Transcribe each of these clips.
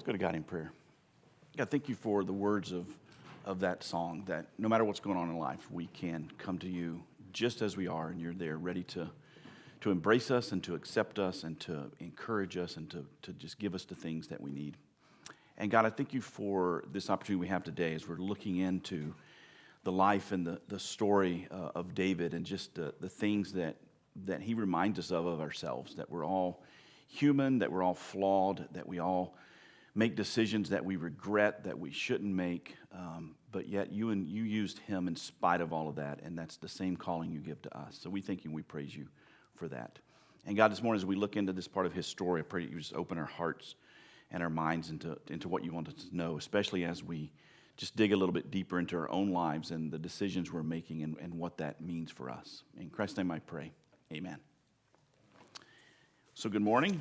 Let's go to God in prayer. God, thank you for the words of that song, that no matter what's going on in life, we can come to you just as we are, and you're there ready to embrace us and to accept us and to encourage us and to just give us the things that we need. And God, I thank you for this opportunity we have today as we're looking into the life and the story of David and just the things that he reminds us of ourselves, that we're all human, that we're all flawed, that we all make decisions that we regret, that we shouldn't make, but yet you used him in spite of all of that, and that's the same calling you give to us. So we thank you and we praise you for that. And God, this morning as we look into this part of his story, I pray that you just open our hearts and our minds into what you want us to know, especially as we just dig a little bit deeper into our own lives and the decisions we're making and what that means for us. In Christ's name I pray, amen. So good morning.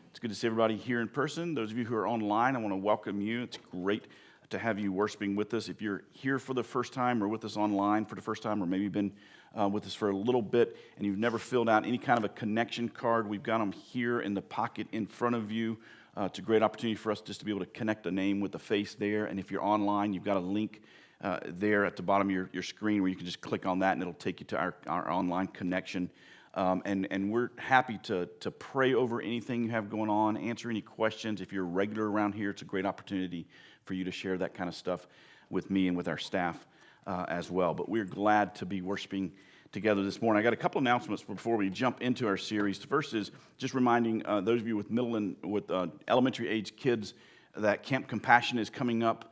It's good to see everybody here in person. Those of you who are online, I want to welcome you. It's great to have you worshiping with us. If you're here for the first time or with us online for the first time or maybe been with us for a little bit and you've never filled out any kind of a connection card, we've got them here in the pocket in front of you. It's a great opportunity for us just to be able to connect a name with a face there. And if you're online, you've got a link there at the bottom of your screen where you can just click on that and it'll take you to our online connection. And we're happy to pray over anything you have going on, answer any questions. If you're a regular around here, it's a great opportunity for you to share that kind of stuff with me and with our staff as well. But we're glad to be worshiping together this morning. I got a couple announcements before we jump into our series. The first is just reminding those of you with middle and with elementary age kids that Camp Compassion is coming up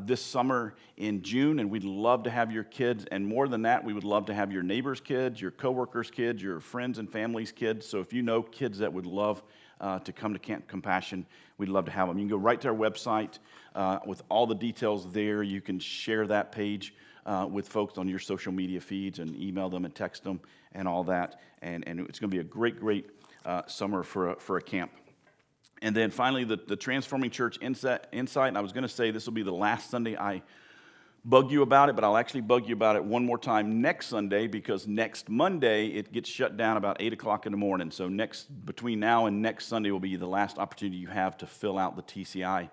this summer in June, and we'd love to have your kids, and more than that, we would love to have your neighbors' kids, your coworkers' kids, your friends and families' kids. So if you know kids that would love to come to Camp Compassion, we'd love to have them. You can go right to our website with all the details there. You can share that page with folks on your social media feeds and email them and text them and all that, and it's going to be a great summer for a camp. And then finally, the Transforming Church Insight, and I was going to say this will be the last Sunday I bug you about it, but I'll actually bug you about it one more time next Sunday, because next Monday it gets shut down about 8 o'clock in the morning. So between now and next Sunday will be the last opportunity you have to fill out the TCI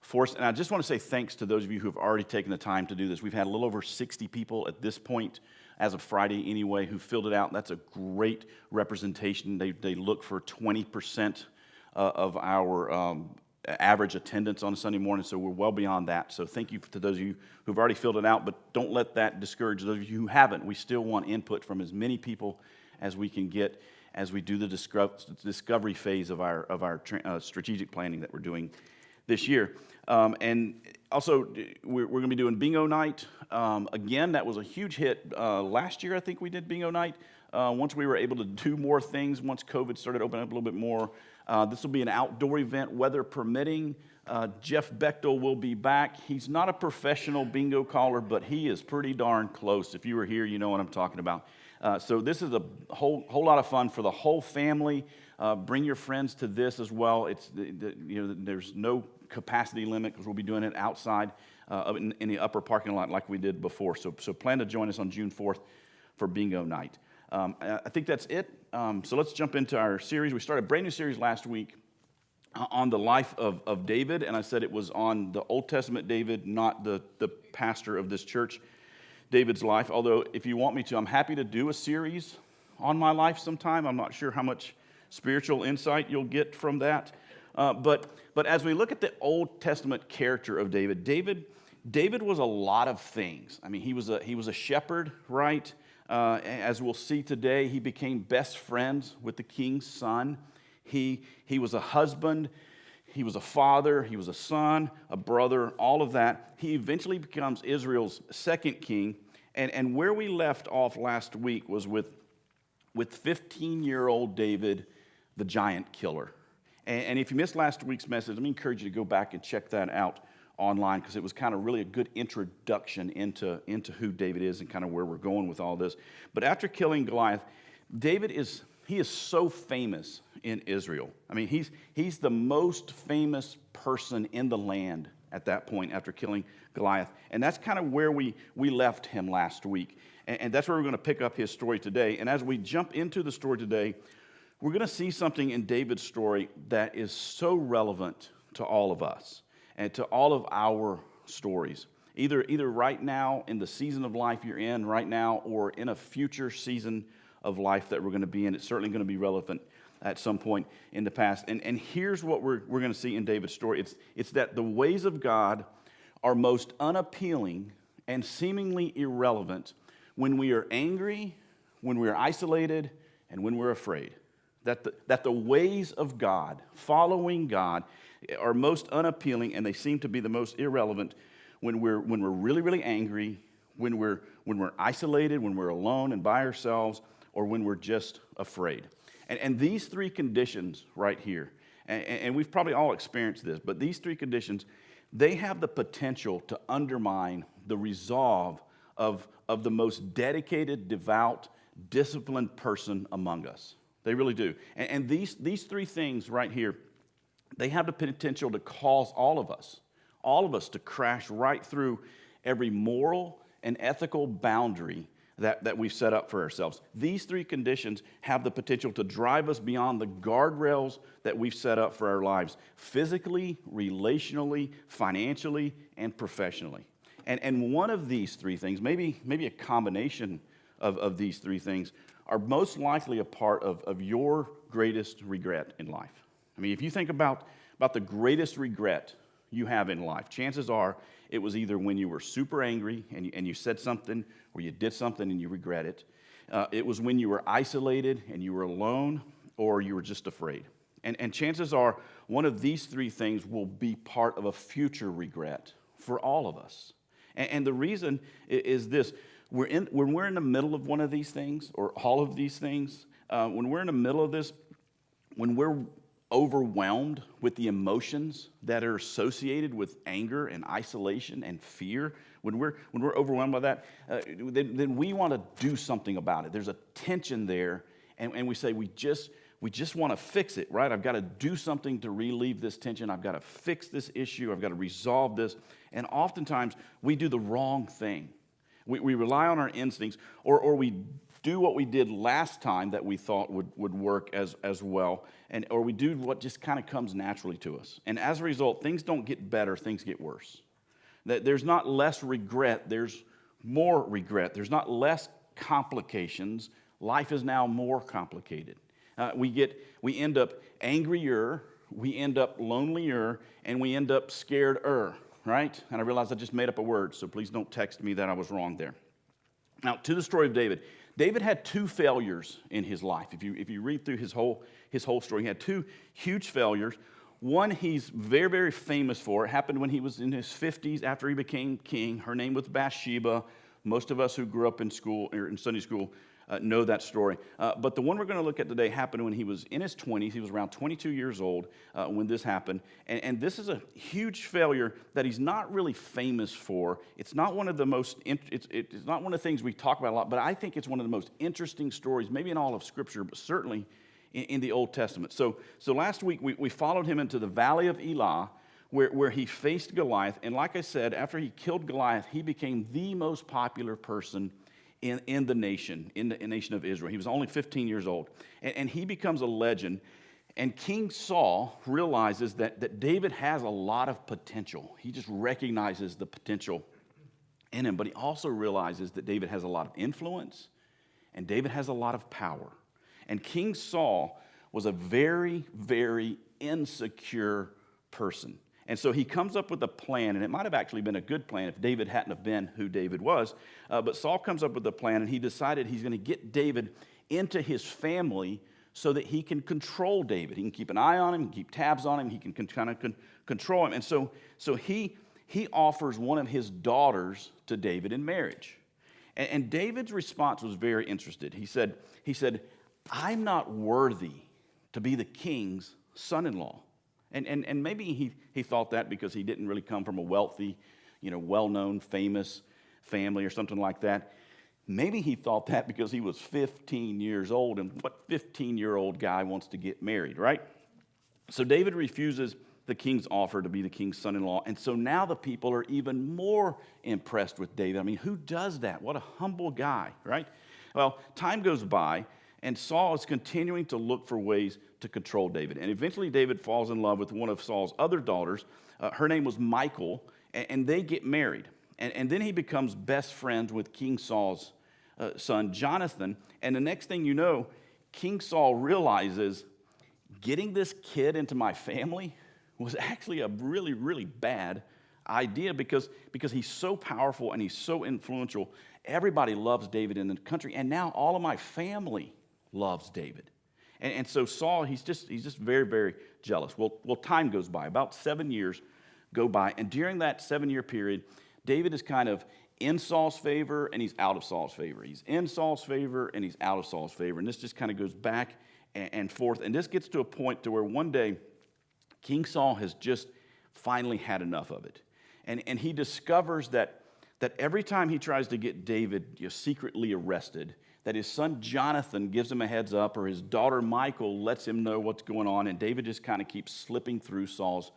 force. And I just want to say thanks to those of you who have already taken the time to do this. We've had a little over 60 people at this point, as of Friday anyway, who filled it out. That's a great representation. They look for 20% of our average attendance on a Sunday morning, so we're well beyond that. So thank you to those of you who've already filled it out, but don't let that discourage those of you who haven't. We still want input from as many people as we can get as we do the discovery phase of our strategic planning that we're doing this year. And also, we're going to be doing bingo night. Again, that was a huge hit. Last year, I think we did bingo night. Once we were able to do more things, once COVID started opening up a little bit more. This will be an outdoor event, weather permitting. Jeff Bechtel will be back. He's not a professional bingo caller, but he is pretty darn close. If you were here, you know what I'm talking about. So this is a whole lot of fun for the whole family. Bring your friends to this as well. There's no capacity limit because we'll be doing it outside in the upper parking lot like we did before. So plan to join us on June 4th for bingo night. I think that's it. So let's jump into our series. We started a brand new series last week on the life of David, and I said it was on the Old Testament David, not the pastor of this church, David's life. Although if you want me to, I'm happy to do a series on my life sometime. I'm not sure how much spiritual insight you'll get from that. But as we look at the Old Testament character of David was a lot of things. I mean, he was a shepherd, right? As we'll see today, he became best friends with the king's son. He was a husband, he was a father, he was a son, a brother, all of that. He eventually becomes Israel's second king. And where we left off last week was with 15-year-old David, the giant killer. And if you missed last week's message, let me encourage you to go back and check that out online, because it was kind of really a good introduction into who David is and kind of where we're going with all this. But after killing Goliath, David is so famous in Israel. I mean, he's the most famous person in the land at that point after killing Goliath. And that's kind of where we left him last week. And that's where we're going to pick up his story today. And as we jump into the story today, we're going to see something in David's story that is so relevant to all of us and to all of our stories. Either right now in the season of life you're in right now or in a future season of life that we're going to be in. It's certainly going to be relevant at some point in the past. And here's what we're going to see in David's story. It's that the ways of God are most unappealing and seemingly irrelevant when we are angry, when we're isolated, and when we're afraid. That the ways of God, following God, are most unappealing and they seem to be the most irrelevant when we're really, really angry, when we're isolated, when we're alone and by ourselves, or when we're just afraid. And these three conditions right here, and we've probably all experienced this, but these three conditions, they have the potential to undermine the resolve of the most dedicated, devout, disciplined person among us. They really do. And these three things right here, they have the potential to cause all of us to crash right through every moral and ethical boundary that we've set up for ourselves. These three conditions have the potential to drive us beyond the guardrails that we've set up for our lives, physically, relationally, financially, and professionally. And one of these three things, maybe a combination of these three things, are most likely a part of your greatest regret in life. I mean, if you think about the greatest regret you have in life, chances are it was either when you were super angry and you said something or you did something and you regret it. It was when you were isolated and you were alone or you were just afraid. And chances are one of these three things will be part of a future regret for all of us. And the reason is this. When we're in the middle of one of these things or all of these things, when we're in the middle of this, when we're overwhelmed with the emotions that are associated with anger and isolation and fear, when we're overwhelmed by that, then we want to do something about it. There's a tension there, and we say we just want to fix it, right? I've got to do something to relieve this tension. I've got to fix this issue. I've got to resolve this. And oftentimes we do the wrong thing. We rely on our instincts, or we do what we did last time that we thought would work as well, or we do what just kind of comes naturally to us. And as a result, things don't get better, things get worse. There's not less regret, there's more regret. There's not less complications. Life is now more complicated. We end up angrier, we end up lonelier, and we end up scared-er, right? And I realize I just made up a word, so please don't text me that I was wrong there. Now, to the story of David. David had two failures in his life. If you read through his whole story, he had two huge failures. One he's very, very famous for. It happened when he was in his 50s after he became king. Her name was Bathsheba. Most of us who grew up in school or in Sunday school know that story. But the one we're going to look at today happened when he was in his 20s. He was around 22 years old when this happened. And this is a huge failure that he's not really famous for. It's not one of the most, it's not one of the things we talk about a lot, but I think it's one of the most interesting stories, maybe in all of Scripture, but certainly in the Old Testament. So last week we followed him into the Valley of Elah, where he faced Goliath. And like I said, after he killed Goliath, he became the most popular person in the nation of Israel. He was only 15 years old. And he becomes a legend. And King Saul realizes that David has a lot of potential. He just recognizes the potential in him. But he also realizes that David has a lot of influence and David has a lot of power. And King Saul was a very, very insecure person. And so he comes up with a plan, and it might have actually been a good plan if David hadn't have been who David was. But Saul comes up with a plan, and he decided he's going to get David into his family so that he can control David. He can keep an eye on him, keep tabs on him, he can kind of control him. And so he offers one of his daughters to David in marriage. And David's response was very interested. He said, I'm not worthy to be the king's son-in-law. And maybe he thought that because he didn't really come from a wealthy, well-known, famous family or something like that. Maybe he thought that because he was 15 years old, and what 15-year-old guy wants to get married, right? So David refuses the king's offer to be the king's son-in-law, and so now the people are even more impressed with David. I mean, who does that? What a humble guy, right? Well, time goes by, And Saul is continuing to look for ways to control David. And eventually David falls in love with one of Saul's other daughters. Her name was Michal, and they get married. And then he becomes best friends with King Saul's son, Jonathan. And the next thing you know, King Saul realizes getting this kid into my family was actually a really, really bad idea because he's so powerful and he's so influential. Everybody loves David in the country, and now all of my family loves David. And so Saul, he's just very, very jealous. Well, time goes by. About 7 years go by, and during that 7-year period, David is kind of in Saul's favor and he's out of Saul's favor. He's in Saul's favor and he's out of Saul's favor. And this just kind of goes back and forth. And this gets to a point to where one day King Saul has just finally had enough of it. And he discovers that every time he tries to get David secretly arrested, that his son Jonathan gives him a heads up, or his daughter Michal lets him know what's going on, and David just kind of keeps slipping through Saul's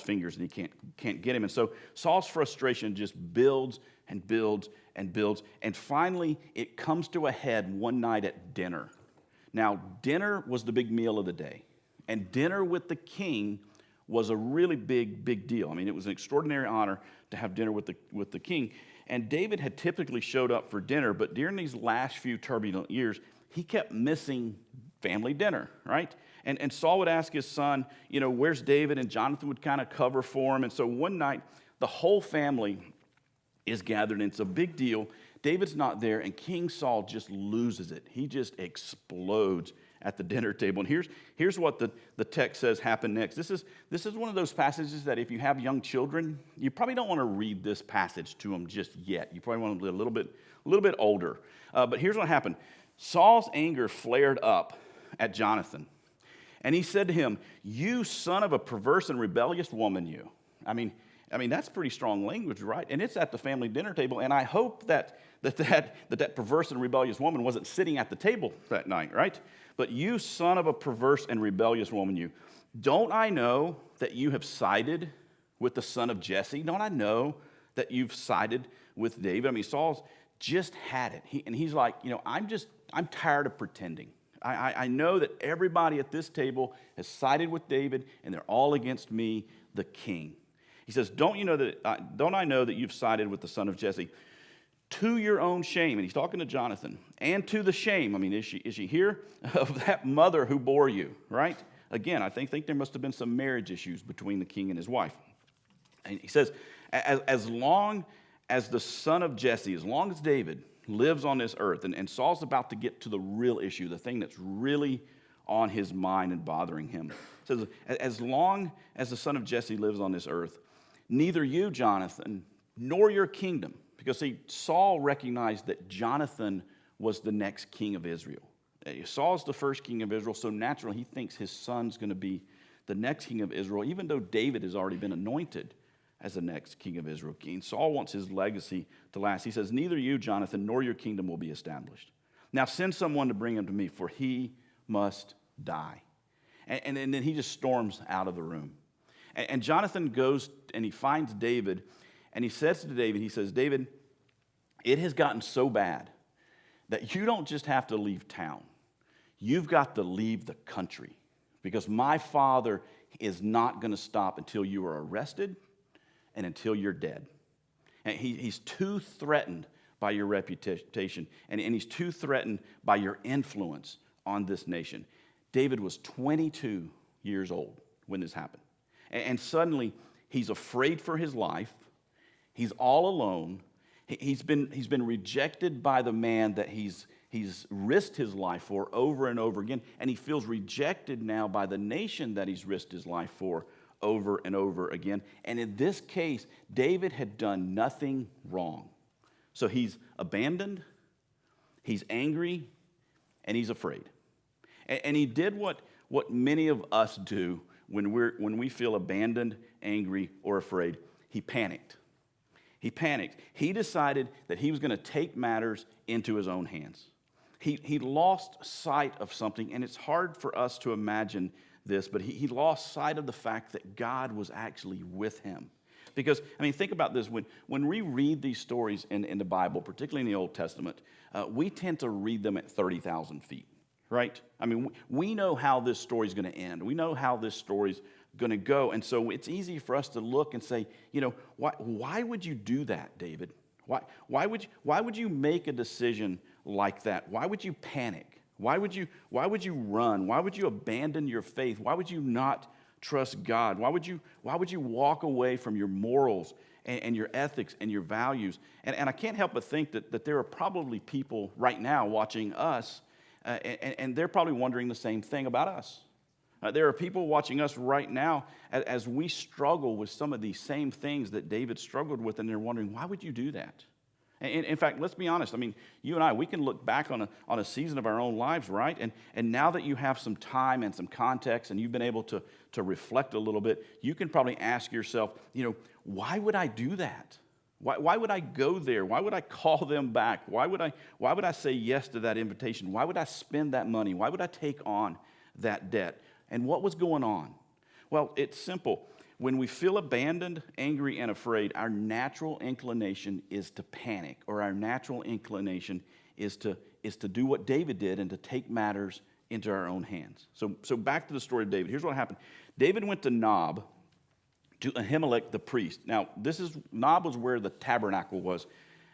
fingers, and he can't get him. And so Saul's frustration just builds and builds and builds, and finally it comes to a head one night at dinner. Now, dinner was the big meal of the day, and dinner with the king was a really big deal. I mean, it was an extraordinary honor to have dinner with the king. And David had typically showed up for dinner, but during these last few turbulent years, he kept missing family dinner, right? And Saul would ask his son, where's David? And Jonathan would kind of cover for him. And so one night, the whole family is gathered, and it's a big deal. David's not there, and King Saul just loses it. He just explodes at the dinner table. And here's what the text says happened next. This is one of those passages that if you have young children, you probably don't want to read this passage to them just yet. You probably want to be a little bit older. But here's what happened. Saul's anger flared up at Jonathan. And he said to him, "You son of a perverse and rebellious woman, you." I mean, that's pretty strong language, right? And it's at the family dinner table. And I hope that perverse and rebellious woman wasn't sitting at the table that night, right? But you son of a perverse and rebellious woman, you. Don't I know that you have sided with the son of Jesse? Don't I know that you've sided with David? I mean, Saul's just had it. He's like, I'm tired of pretending. I know that everybody at this table has sided with David, and they're all against me, the king. He says, don't I know that you've sided with the son of Jesse? To your own shame, and he's talking to Jonathan, and to the shame. I mean, is she here? Of that mother who bore you, right? Again, I think there must have been some marriage issues between the king and his wife. And he says, as long as the son of Jesse, as long as David lives on this earth, and Saul's about to get to the real issue, the thing that's really on his mind and bothering him. It says, as long as the son of Jesse lives on this earth, neither you, Jonathan, nor your kingdom. Because, see, Saul recognized that Jonathan was the next king of Israel. Saul's the first king of Israel, so naturally he thinks his son's going to be the next king of Israel, even though David has already been anointed as the next king of Israel. King Saul wants his legacy to last. He says, neither you, Jonathan, nor your kingdom will be established. Now send someone to bring him to me, for he must die. And then he just storms out of the room. And Jonathan goes and he finds David, and he says to David, he says, David, it has gotten so bad that you don't just have to leave town. You've got to leave the country, because my father is not going to stop until you are arrested and until you're dead. And he's too threatened by your reputation, and he's too threatened by your influence on this nation. David was 22 years old when this happened. And suddenly, he's afraid for his life. He's all alone. He's been rejected by the man that he's risked his life for over and over again. And he feels rejected now by the nation that he's risked his life for over and over again. And in this case, David had done nothing wrong. So he's abandoned, he's angry, and he's afraid. And he did what many of us do when we feel abandoned, angry, or afraid. He panicked. He decided that he was going to take matters into his own hands. He lost sight of something, and it's hard for us to imagine this, but he lost sight of the fact that God was actually with him. Because, think about this. When we read these stories in the Bible, particularly in the Old Testament, we tend to read them at 30,000 feet. right? I mean, we know how this story's going to end. We know how this story's going to go. And so it's easy for us to look and say, why would you do that, David? Why would you make a decision like that? Why would you panic? Why would you run? Why would you abandon your faith? Why would you not trust God? Why would you walk away from your morals and your ethics and your values? And I can't help but think that there are probably people right now watching us, and they're probably wondering the same thing about us. There are people watching us right now as we struggle with some of these same things that David struggled with, and they're wondering, why would you do that? And in fact, let's be honest. I mean, you and I, we can look back on a season of our own lives, right? And now that you have some time and some context and you've been able to reflect a little bit, you can probably ask yourself, why would I do that? Why would I go there? Why would I call them back? Why would I say yes to that invitation? Why would I spend that money? Why would I take on that debt? And what was going on? Well, it's simple. When we feel abandoned, angry, and afraid, our natural inclination is to panic, or our natural inclination is to do what David did and to take matters into our own hands. So back to the story of David. Here's what happened. David went to Nob, to Ahimelech the priest. Now, Nob was where the tabernacle was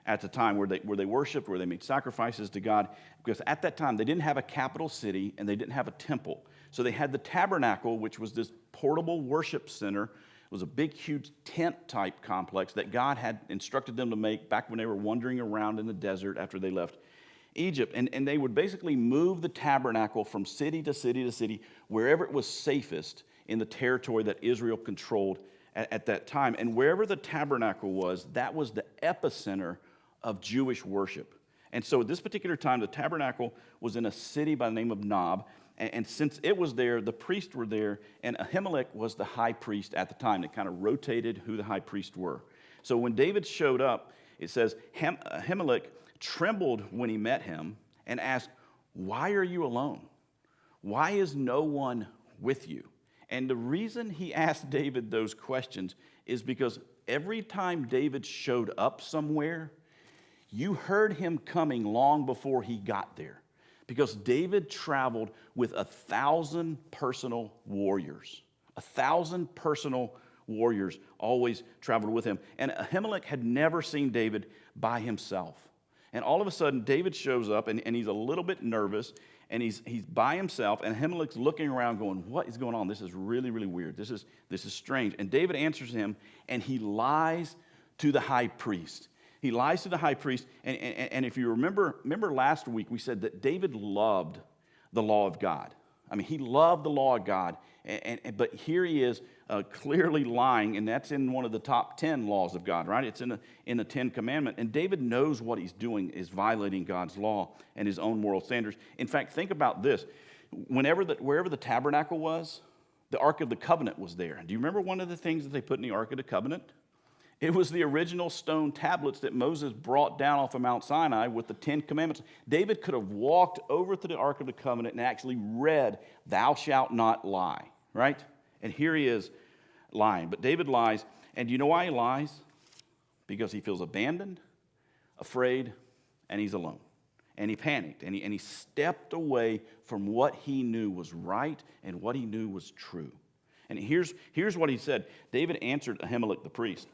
at the time, where they worshiped, where they made sacrifices to God. Because at that time, they didn't have a capital city and they didn't have a temple. So they had the tabernacle, which was this portable worship center. It was a big, huge tent-type complex that God had instructed them to make back when they were wandering around in the desert after they left Egypt. And they would basically move the tabernacle from city to city to city, wherever it was safest in the territory that Israel controlled at that time. And wherever the tabernacle was, that was the epicenter of Jewish worship. And so at this particular time, the tabernacle was in a city by the name of Nob. And since it was there, the priests were there, and Ahimelech was the high priest at the time. It kind of rotated who the high priests were. So when David showed up, it says, Ahimelech trembled when he met him and asked, "Why are you alone? Why is no one with you?" And the reason he asked David those questions is because every time David showed up somewhere, you heard him coming long before he got there. Because David traveled with 1,000 personal warriors. 1,000 personal warriors always traveled with him. And Ahimelech had never seen David by himself. And all of a sudden, David shows up, and he's a little bit nervous, and he's by himself, and Ahimelech's looking around going, what is going on? This is really, really weird. This is strange. And David answers him, and he lies to the high priest. He lies to the high priest, and if you remember last week, we said that David loved the law of God. I mean, he loved the law of God, but here he is clearly lying, and that's in one of the top 10 laws of God, right? It's in the 10 Commandments, and David knows what he's doing is violating God's law and his own moral standards. In fact, think about this. Wherever the tabernacle was, the Ark of the Covenant was there. Do you remember one of the things that they put in the Ark of the Covenant? It was the original stone tablets that Moses brought down off of Mount Sinai with the 10 Commandments. David could have walked over to the Ark of the Covenant and actually read, "Thou shalt not lie," right? And here he is lying. But David lies. And do you know why he lies? Because he feels abandoned, afraid, and he's alone. And he panicked, and he stepped away from what he knew was right and what he knew was true. And here's what he said. David answered Ahimelech the priest.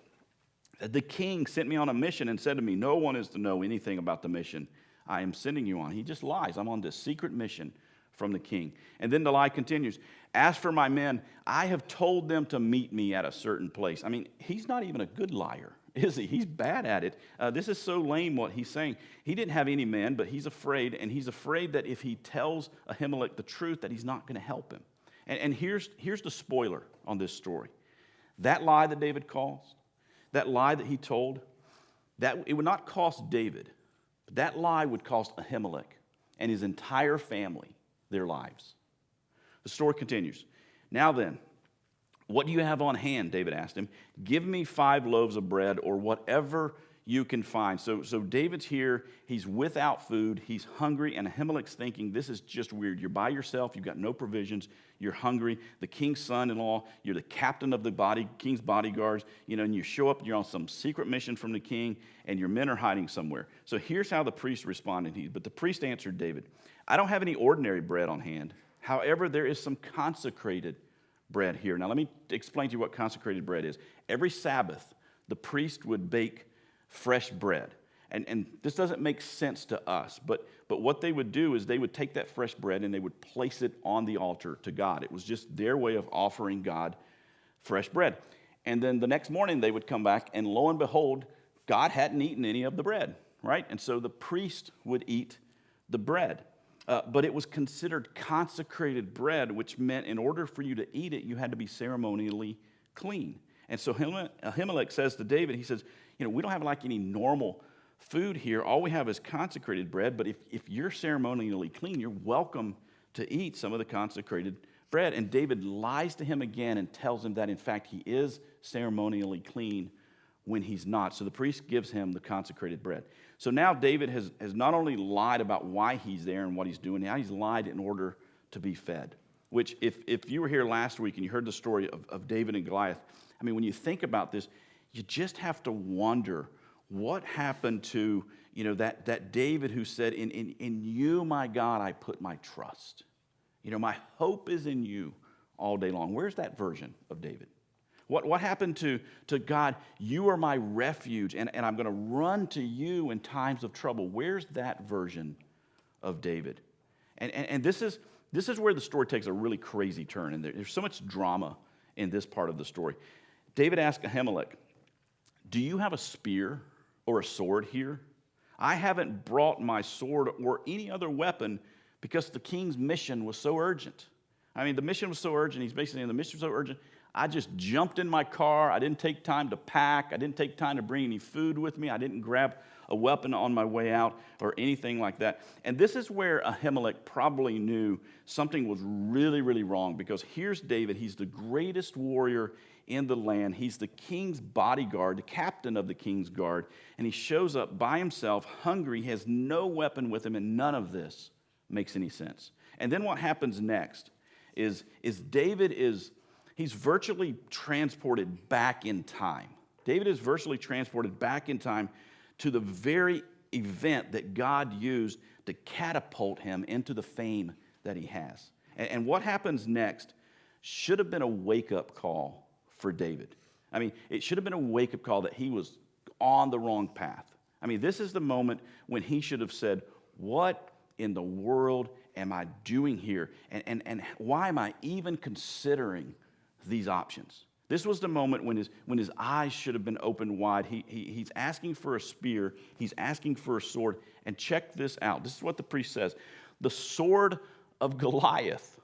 "The king sent me on a mission and said to me, 'No one is to know anything about the mission I am sending you on.'" He just lies. "I'm on this secret mission from the king." And then the lie continues. "As for my men, I have told them to meet me at a certain place." I mean, he's not even a good liar, is he? He's bad at it. This is so lame what he's saying. He didn't have any men, but he's afraid, and he's afraid that if he tells Ahimelech the truth, that he's not going to help him. And here's the spoiler on this story. That lie that David calls, that lie that he told, that it would not cost David, but that lie would cost Ahimelech and his entire family their lives. The story continues. "Now then, what do you have on hand?" David asked him. "Give me 5 loaves of bread or whatever you can find." So David's here. He's without food. He's hungry. And Ahimelech's thinking, this is just weird. You're by yourself. You've got no provisions. You're hungry. The king's son-in-law. You're the captain of the king's bodyguards. And you show up. You're on some secret mission from the king. And your men are hiding somewhere. So here's how the priest responded. But the priest answered David, I don't have any ordinary bread on hand. However, there is some consecrated bread here. Now, let me explain to you what consecrated bread is. Every Sabbath, the priest would bake fresh bread. And this doesn't make sense to us, but what they would do is they would take that fresh bread and they would place it on the altar to God. It was just their way of offering God fresh bread. And then the next morning they would come back, and lo and behold, God hadn't eaten any of the bread, right? And so the priest would eat the bread. But it was considered consecrated bread, which meant in order for you to eat it, you had to be ceremonially clean. And so Ahimelech says to David, he says, we don't have like any normal food here. All we have is consecrated bread, but if you're ceremonially clean, you're welcome to eat some of the consecrated bread. And David lies to him again and tells him that, in fact, he is ceremonially clean when he's not. So the priest gives him the consecrated bread. So now David has not only lied about why he's there and what he's doing, now he's lied in order to be fed. Which, if you were here last week and you heard the story of David and Goliath, I mean, when you think about this, you just have to wonder what happened to, that David who said, in you, my God, I put my trust. My hope is in you all day long. Where's that version of David? What happened to God? You are my refuge, and I'm going to run to you in times of trouble. Where's that version of David? And this is where the story takes a really crazy turn, and there's so much drama in this part of the story. David asked Ahimelech, do you have a spear or a sword here? I haven't brought my sword or any other weapon because the king's mission was so urgent. I mean, the mission was so urgent. He's basically saying the mission was so urgent. I just jumped in my car. I didn't take time to pack. I didn't take time to bring any food with me. I didn't grab a weapon on my way out or anything like that. And this is where Ahimelech probably knew something was really, really wrong, because here's David. He's the greatest warrior in the land. He's the king's bodyguard, the captain of the king's guard, and he shows up by himself, hungry, has no weapon with him, and none of this makes any sense. And then what happens next is David he's virtually transported back in time. David is virtually transported back in time to the very event that God used to catapult him into the fame that he has. And what happens next should have been a wake-up call for David. I mean, it should have been a wake-up call that he was on the wrong path. I mean, this is the moment when he should have said, what in the world am I doing here? And why am I even considering these options? This was the moment when his eyes should have been opened wide. He's asking for a spear. He's asking for a sword. And check this out. This is what the priest says. The sword of Goliath,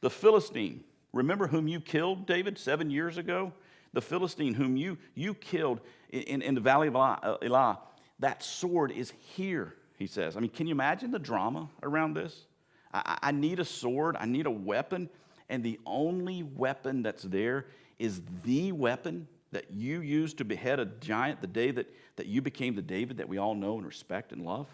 the Philistine. Remember whom you killed, David, 7 years ago? The Philistine whom you killed in the valley of Elah. That sword is here, he says. I mean, can you imagine the drama around this? I need a sword. I need a weapon. And the only weapon that's there is the weapon that you used to behead a giant the day that you became the David that we all know and respect and love.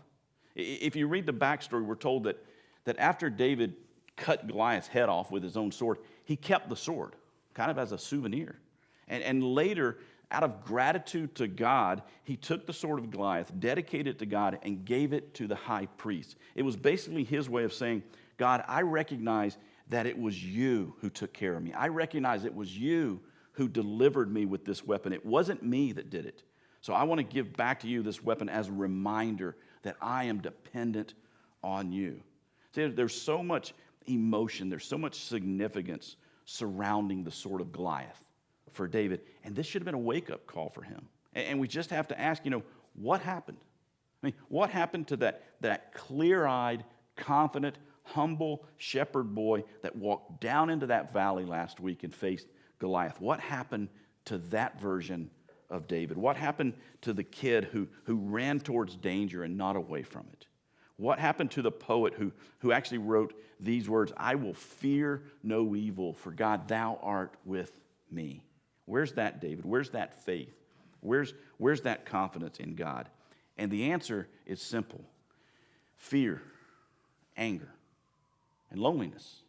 If you read the backstory, we're told that after David cut Goliath's head off with his own sword, he kept the sword, kind of as a souvenir. And later, out of gratitude to God, he took the sword of Goliath, dedicated it to God, and gave it to the high priest. It was basically his way of saying, God, I recognize that it was you who took care of me. I recognize it was you who delivered me with this weapon. It wasn't me that did it. So I want to give back to you this weapon as a reminder that I am dependent on you. See, there's so much emotion, there's so much significance surrounding the sword of Goliath for David. And this should have been a wake-up call for him. And we just have to ask, what happened? I mean, what happened to that clear-eyed, confident, humble shepherd boy that walked down into that valley last week and faced Goliath? What happened to that version of David? What happened to the kid who ran towards danger and not away from it? What happened to the poet who actually wrote these words, I will fear no evil, for God, thou art with me? Where's that, David? Where's that faith? Where's that confidence in God? And the answer is simple. Fear, anger, and loneliness.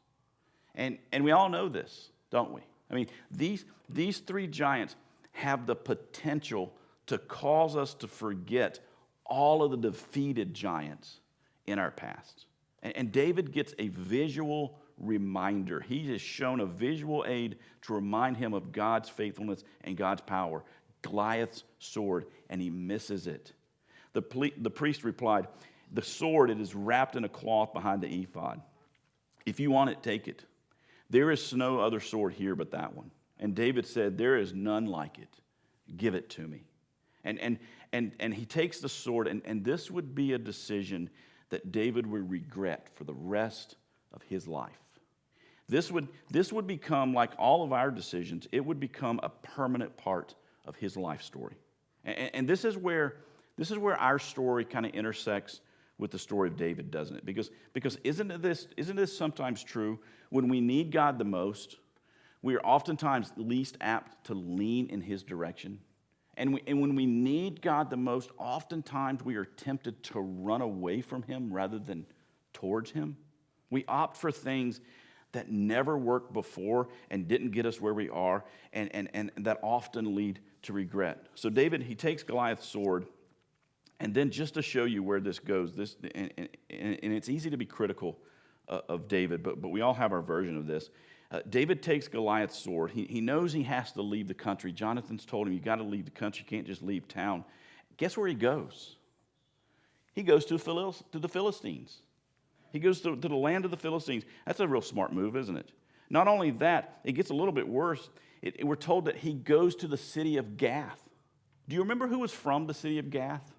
And we all know this, don't we? I mean, these three giants have the potential to cause us to forget all of the defeated giants in our past. And David gets a visual reminder. He is shown a visual aid to remind him of God's faithfulness and God's power. Goliath's sword, and he misses it. The priest replied, "The sword, it is wrapped in a cloth behind the ephod. If you want it, take it. There is no other sword here but that one." And David said, "There is none like it. Give it to me." And he takes the sword, and this would be a decision that David would regret for the rest of his life. This would become, like all of our decisions, it would become a permanent part of his life story. And this is where our story kind of intersects with the story of David, doesn't it? Because isn't this sometimes true? When we need God the most, we are oftentimes least apt to lean in his direction. And when we need God the most, oftentimes we are tempted to run away from him rather than towards him. We opt for things that never worked before and didn't get us where we are, and that often lead to regret. So David, he takes Goliath's sword, and then just to show you where this goes, and it's easy to be critical of David, but we all have our version of this. David takes Goliath's sword. He knows he has to leave the country. Jonathan's told him, you got to leave the country. You can't just leave town. Guess where he goes? He goes to the Philistines. He goes to the land of the Philistines. That's a real smart move, isn't it? Not only that, it gets a little bit worse. We're told that he goes to the city of Gath. Do you remember who was from the city of Gath?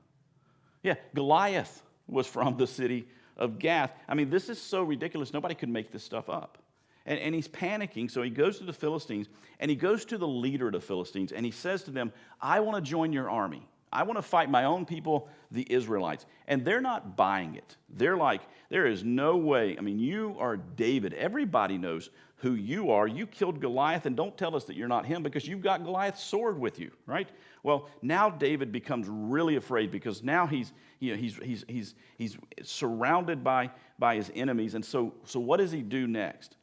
Yeah, Goliath was from the city of Gath. I mean, this is so ridiculous. Nobody could make this stuff up. And he's panicking, so he goes to the Philistines, and he goes to the leader of the Philistines, and he says to them, "I want to join your army. I want to fight my own people, the Israelites." And they're not buying it. They're like, there is no way. I mean, you are David. Everybody knows who you are. You killed Goliath, and don't tell us that you're not him because you've got Goliath's sword with you, right? Well, now David becomes really afraid because now he's surrounded by his enemies. And so what does he do next?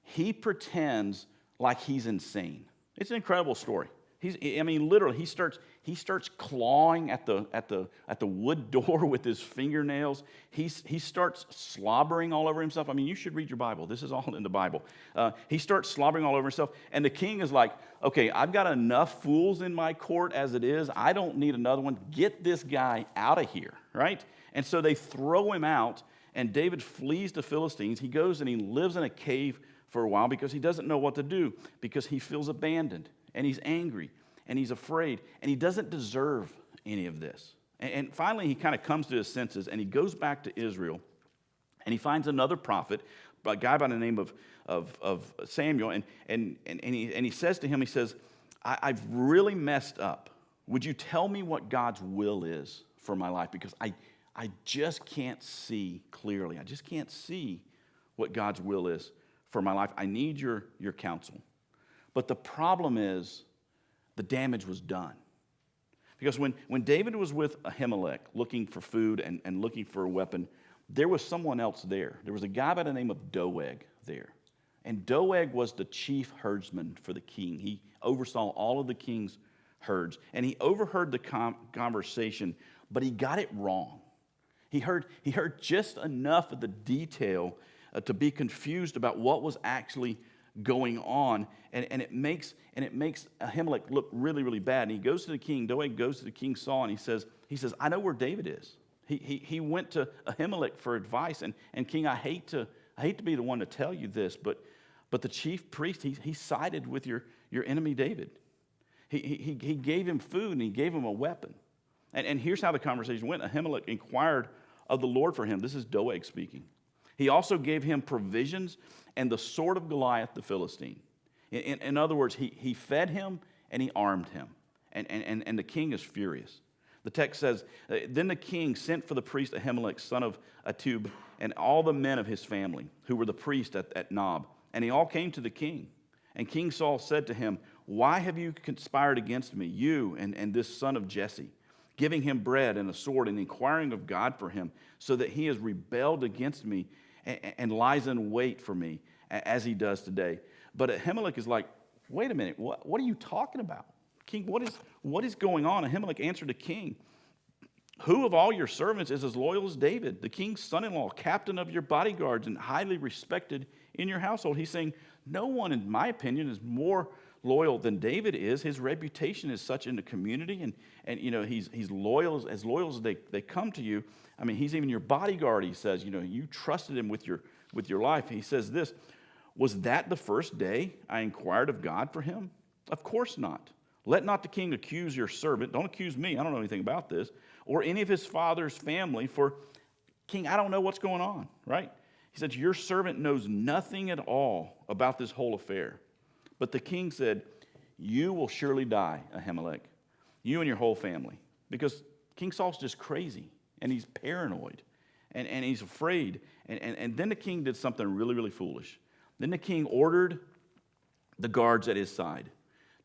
He pretends like he's insane. It's an incredible story. Literally, he starts clawing at the wood door with his fingernails. He starts slobbering all over himself. I mean, you should read your Bible. This is all in the Bible. He starts slobbering all over himself, and the king is like, "Okay, I've got enough fools in my court as it is. I don't need another one. Get this guy out of here," right? And so they throw him out, and David flees to Philistines. He goes and he lives in a cave for a while because he doesn't know what to do, because he feels abandoned. And he's angry, and he's afraid, and he doesn't deserve any of this. And finally, he kind of comes to his senses, and he goes back to Israel, and he finds another prophet, a guy by the name of Samuel, and he says to him, he says, I've really messed up. Would you tell me what God's will is for my life? Because I just can't see clearly. I just can't see what God's will is for my life. I need your counsel. But the problem is the damage was done. Because when David was with Ahimelech looking for food and looking for a weapon, there was someone else there. There was a guy by the name of Doeg there. And Doeg was the chief herdsman for the king. He oversaw all of the king's herds. And he overheard the conversation, but he got it wrong. He heard just enough of the detail to be confused about what was actually going on, and it makes Ahimelech look really, really bad. And he goes to the king. Doeg goes to the king Saul, and he says, "I know where David is." He went to Ahimelech for advice, and king, I hate to be the one to tell you this, but the chief priest he sided with your enemy David. He gave him food and he gave him a weapon, and here's how the conversation went. Ahimelech inquired of the Lord for him. This is Doeg speaking. He also gave him provisions and the sword of Goliath the Philistine. In other words, he fed him and he armed him. And the king is furious. The text says, "Then the king sent for the priest Ahimelech, son of Ahitub, and all the men of his family, who were the priests at Nob. And they all came to the king. And King Saul said to him, 'Why have you conspired against me, you and this son of Jesse, giving him bread and a sword and inquiring of God for him, so that he has rebelled against me and lies in wait for me, as he does today?' But Ahimelech is like, 'Wait a minute, what are you talking about? King, what is going on?' Ahimelech answered the king, Who of all your servants is as loyal as David, the king's son-in-law, captain of your bodyguards, and highly respected in your household? He's saying, no one, in my opinion, is more loyal than David is. His reputation is such in the community, and he's loyal as they come to you. I mean, he's even your bodyguard, he says. You trusted him with your life. He says this, was that the first day I inquired of God for him? Of course not. Let not the king accuse your servant. Don't accuse me. I don't know anything about this. Or any of his father's family. For, king, I don't know what's going on, right? He said, your servant knows nothing at all about this whole affair. But the king said, you will surely die, Ahimelech, you and your whole family. Because King Saul's just crazy, and he's paranoid, and he's afraid. And then the king did something really, really foolish. Then the king ordered the guards at his side,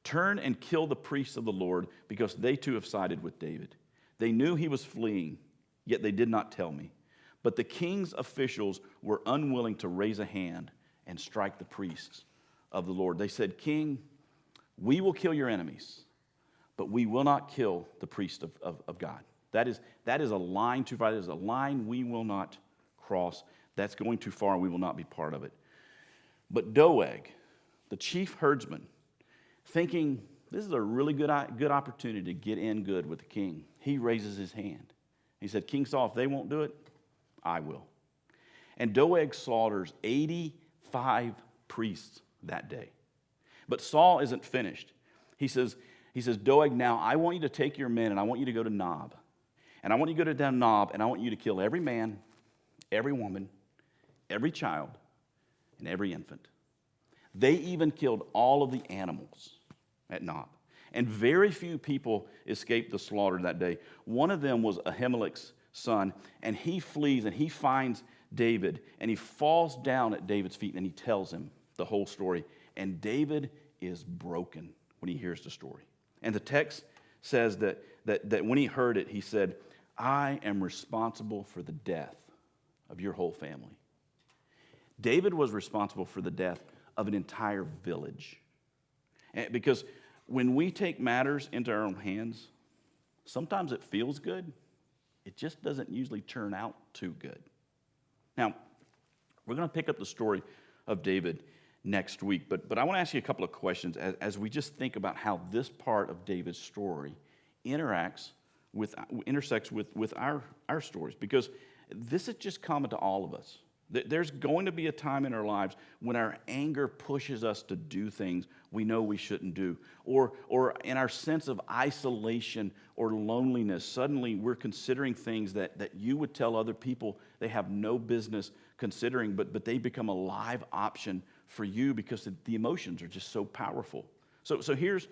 turn and kill the priests of the Lord, because they too have sided with David. They knew he was fleeing, yet they did not tell me. But the king's officials were unwilling to raise a hand and strike the priests of the Lord. They said, King, we will kill your enemies, but we will not kill the priests of God. That is a line too far. That is a line we will not cross. That's going too far, and we will not be part of it. But Doeg, the chief herdsman, thinking this is a really good opportunity to get in good with the king, he raises his hand. He said, King Saul, if they won't do it, I will. And Doeg slaughters 85 priests that day. But Saul isn't finished. He says, Doeg, now I want you to take your men and I want you to go to Nob. And I want you to go down Nob and I want you to kill every man, every woman, every child, and every infant. They even killed all of the animals at Nob. And very few people escaped the slaughter that day. One of them was Ahimelech's son, and he flees and he finds David, and he falls down at David's feet, and he tells him the whole story. And David is broken when he hears the story. And the text says that when he heard it, he said, I am responsible for the death of your whole family. David was responsible for the death of an entire village. Because when we take matters into our own hands, sometimes it feels good. It just doesn't usually turn out too good. Now, we're going to pick up the story of David next week, but I want to ask you a couple of questions as we just think about how this part of David's story intersects with our stories, because this is just common to all of us. There's going to be a time in our lives when our anger pushes us to do things we know we shouldn't do. Or in our sense of isolation or loneliness, suddenly we're considering things that you would tell other people they have no business considering, but they become a live option for you because the emotions are just so powerful. So here's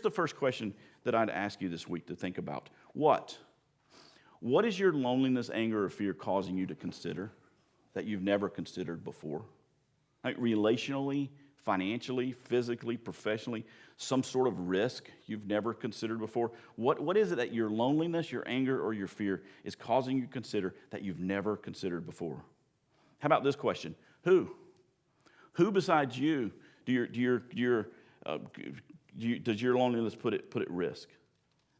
the first question that I'd ask you this week to think about. What is your loneliness, anger, or fear causing you to consider that you've never considered before? Like relationally, financially, physically, professionally, some sort of risk you've never considered before. What is it that your loneliness, your anger, or your fear is causing you to consider that you've never considered before? How about this question? Who besides you does your loneliness put at risk?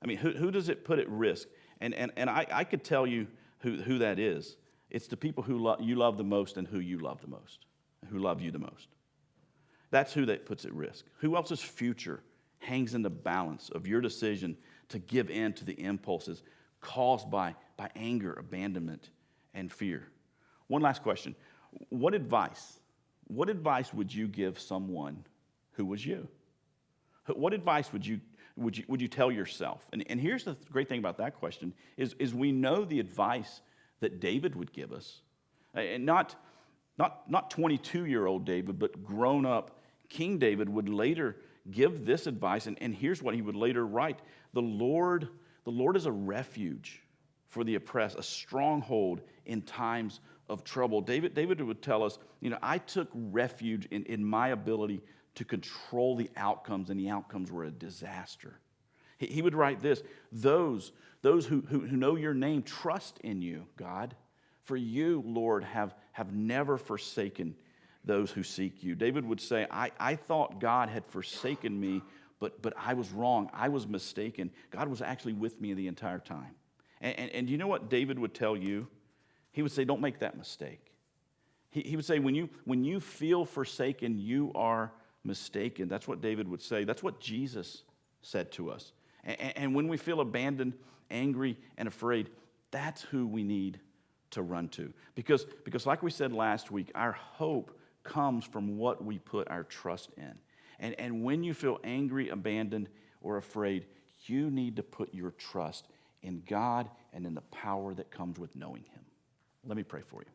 I mean, who does it put at risk? And I could tell you who that is. It's the people who you love the most and who you love the most, who love you the most. That's who that puts at risk. Who else's future hangs in the balance of your decision to give in to the impulses caused by anger, abandonment, and fear? One last question. What advice would you give someone who was you? What advice would you tell yourself? And here's the great thing about that question is we know the advice that David would give us. And not 22-year-old David, but grown up King David would later give this advice, and here's what he would later write. The Lord is a refuge for the oppressed, a stronghold in times of trouble. David would tell us, I took refuge in my ability to control the outcomes, and the outcomes were a disaster. He would write this, those who know your name trust in you, God. For you, Lord, have never forsaken those who seek you. David would say, I thought God had forsaken me, but I was wrong. I was mistaken. God was actually with me the entire time. And you know what David would tell you? He would say, don't make that mistake. He would say, when you feel forsaken, you are mistaken. That's what David would say. That's what Jesus said to us. And when we feel abandoned, angry, and afraid, that's who we need to run to. Because like we said last week, our hope comes from what we put our trust in. And when you feel angry, abandoned, or afraid, you need to put your trust in God and in the power that comes with knowing Him. Let me pray for you.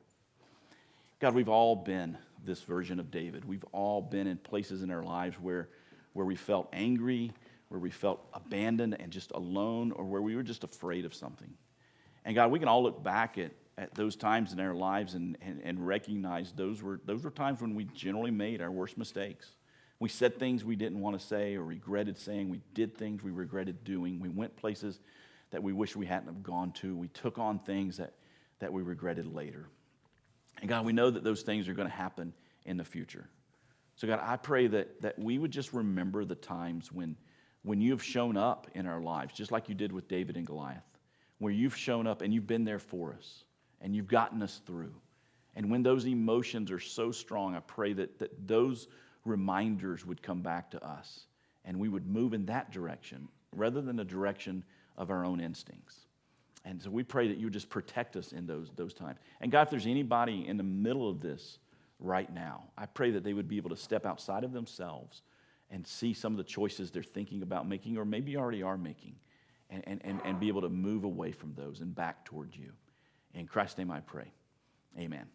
God, we've all been this version of David. We've all been in places in our lives where we felt angry, where we felt abandoned and just alone, or where we were just afraid of something. And God, we can all look back at those times in our lives and recognize those were times when we generally made our worst mistakes. We said things we didn't want to say or regretted saying. We did things we regretted doing. We went places that we wish we hadn't have gone to. We took on things that we regretted later. And God, we know that those things are going to happen in the future. So God, I pray that we would just remember the times when you have shown up in our lives, just like you did with David and Goliath, where you've shown up and you've been there for us and you've gotten us through. And when those emotions are so strong, I pray that those reminders would come back to us and we would move in that direction rather than the direction of our own instincts. And so we pray that you would just protect us in those times. And God, if there's anybody in the middle of this right now, I pray that they would be able to step outside of themselves and see some of the choices they're thinking about making or maybe already are making and be able to move away from those and back towards you. In Christ's name I pray. Amen.